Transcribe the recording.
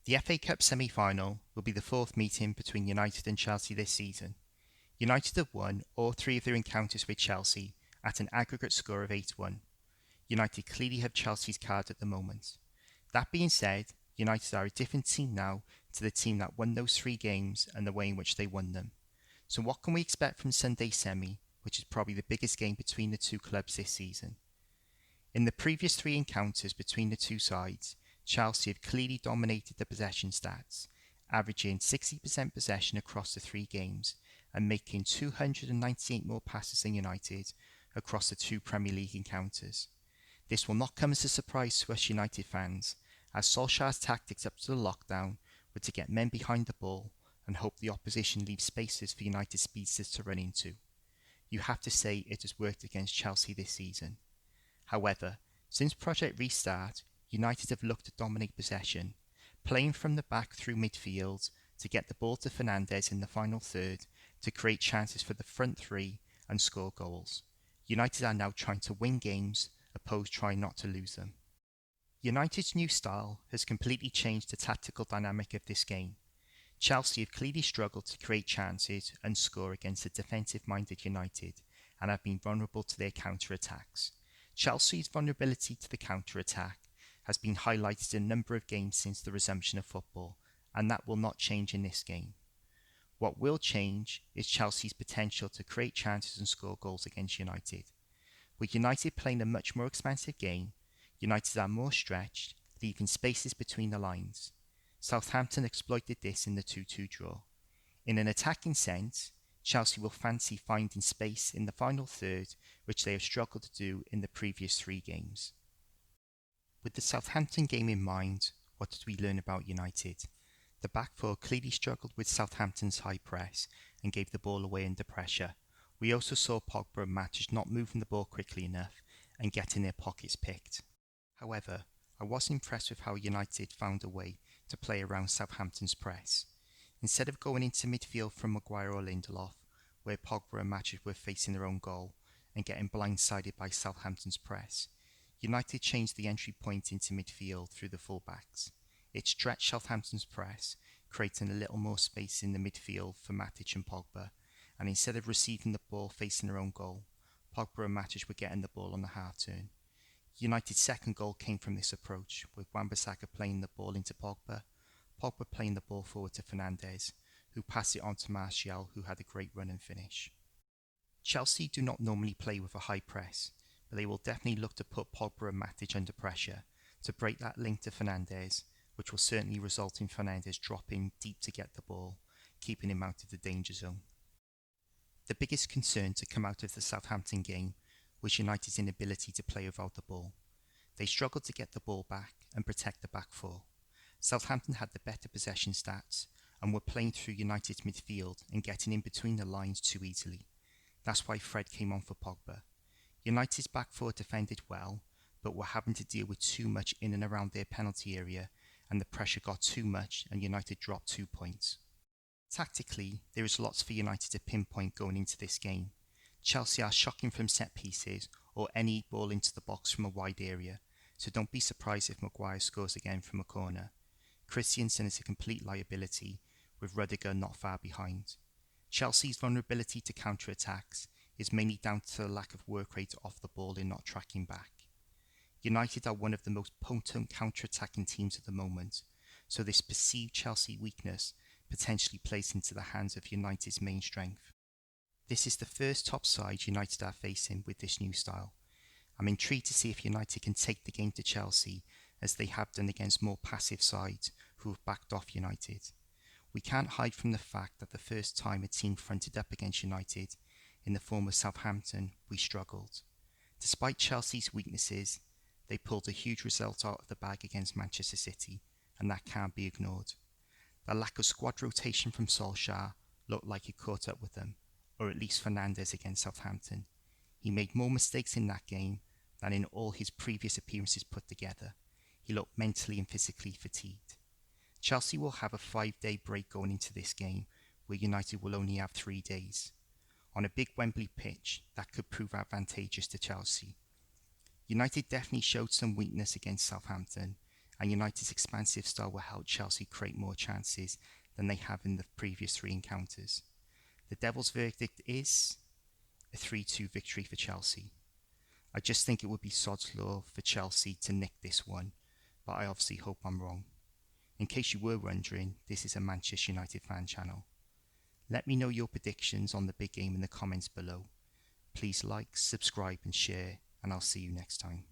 The FA Cup semi-final will be the fourth meeting between United and Chelsea this season. United have won all three of their encounters with Chelsea at an aggregate score of 8-1. United clearly have Chelsea's card at the moment. That being said, United are a different team now to the team that won those three games and the way in which they won them. So what can we expect from Sunday's semi, which is probably the biggest game between the two clubs this season? In the previous three encounters between the two sides, Chelsea have clearly dominated the possession stats, averaging 60% possession across the three games and making 298 more passes than United across the two Premier League encounters. This will not come as a surprise to us United fans, as Solskjaer's tactics up to the lockdown were to get men behind the ball and hope the opposition leaves spaces for United speedsters to run into. You have to say it has worked against Chelsea this season. However, since Project Restart, United have looked to dominate possession, playing from the back through midfield to get the ball to Fernandes in the final third to create chances for the front three and score goals. United are now trying to win games, opposed trying not to lose them. United's new style has completely changed the tactical dynamic of this game. Chelsea have clearly struggled to create chances and score against a defensive-minded United and have been vulnerable to their counter-attacks. Chelsea's vulnerability to the counter-attack has been highlighted in a number of games since the resumption of football, and that will not change in this game. What will change is Chelsea's potential to create chances and score goals against United. With United playing a much more expansive game, United are more stretched, leaving spaces between the lines. Southampton exploited this in the 2-2 draw. In an attacking sense, Chelsea will fancy finding space in the final third, which they have struggled to do in the previous three games. With the Southampton game in mind, what did we learn about United? The back four clearly struggled with Southampton's high press and gave the ball away under pressure. We also saw Pogba and Matic not moving the ball quickly enough and getting their pockets picked. However, I was impressed with how United found a way to play around Southampton's press. Instead of going into midfield from Maguire or Lindelof, where Pogba and Matic were facing their own goal and getting blindsided by Southampton's press, United changed the entry point into midfield through the fullbacks. It stretched Southampton's press, creating a little more space in the midfield for Matic and Pogba, and instead of receiving the ball facing their own goal, Pogba and Matic were getting the ball on the half turn. United's second goal came from this approach, with Wan-Bissaka playing the ball into Pogba, Pogba playing the ball forward to Fernandes, who passed it on to Martial, who had a great run and finish. Chelsea do not normally play with a high press, but they will definitely look to put Pogba and Matic under pressure to break that link to Fernandes, which will certainly result in Fernandes dropping deep to get the ball, keeping him out of the danger zone. The biggest concern to come out of the Southampton game was United's inability to play without the ball. They struggled to get the ball back and protect the back four. Southampton had the better possession stats and were playing through United's midfield and getting in between the lines too easily. That's why Fred came on for Pogba. United's back four defended well, but were having to deal with too much in and around their penalty area, and the pressure got too much and United dropped 2 points. Tactically, there is lots for United to pinpoint going into this game. Chelsea are shocking from set pieces or any ball into the box from a wide area, so don't be surprised if Maguire scores again from a corner. Christensen is a complete liability, with Rudiger not far behind. Chelsea's vulnerability to counter-attacks is mainly down to the lack of work rate off the ball in not tracking back. United are one of the most potent counter-attacking teams at the moment, so this perceived Chelsea weakness potentially plays into the hands of United's main strength. This is the first top side United are facing with this new style. I'm intrigued to see if United can take the game to Chelsea as they have done against more passive sides who have backed off United. We can't hide from the fact that the first time a team fronted up against United, in the form of Southampton, we struggled. Despite Chelsea's weaknesses, they pulled a huge result out of the bag against Manchester City, and that can't be ignored. The lack of squad rotation from Solskjaer looked like it caught up with them, or at least Fernandes against Southampton. He made more mistakes in that game than in all his previous appearances put together. He looked mentally and physically fatigued. Chelsea will have a 5-day break going into this game, where United will only have 3 days. On a big Wembley pitch, that could prove advantageous to Chelsea. United definitely showed some weakness against Southampton, and United's expansive style will help Chelsea create more chances than they have in the previous 3 encounters. The Devils' verdict is a 3-2 victory for Chelsea. I just think it would be sod's law for Chelsea to nick this one, but I obviously hope I'm wrong. In case you were wondering, this is a Manchester United fan channel. Let me know your predictions on the big game in the comments below. Please like, subscribe and share, and I'll see you next time.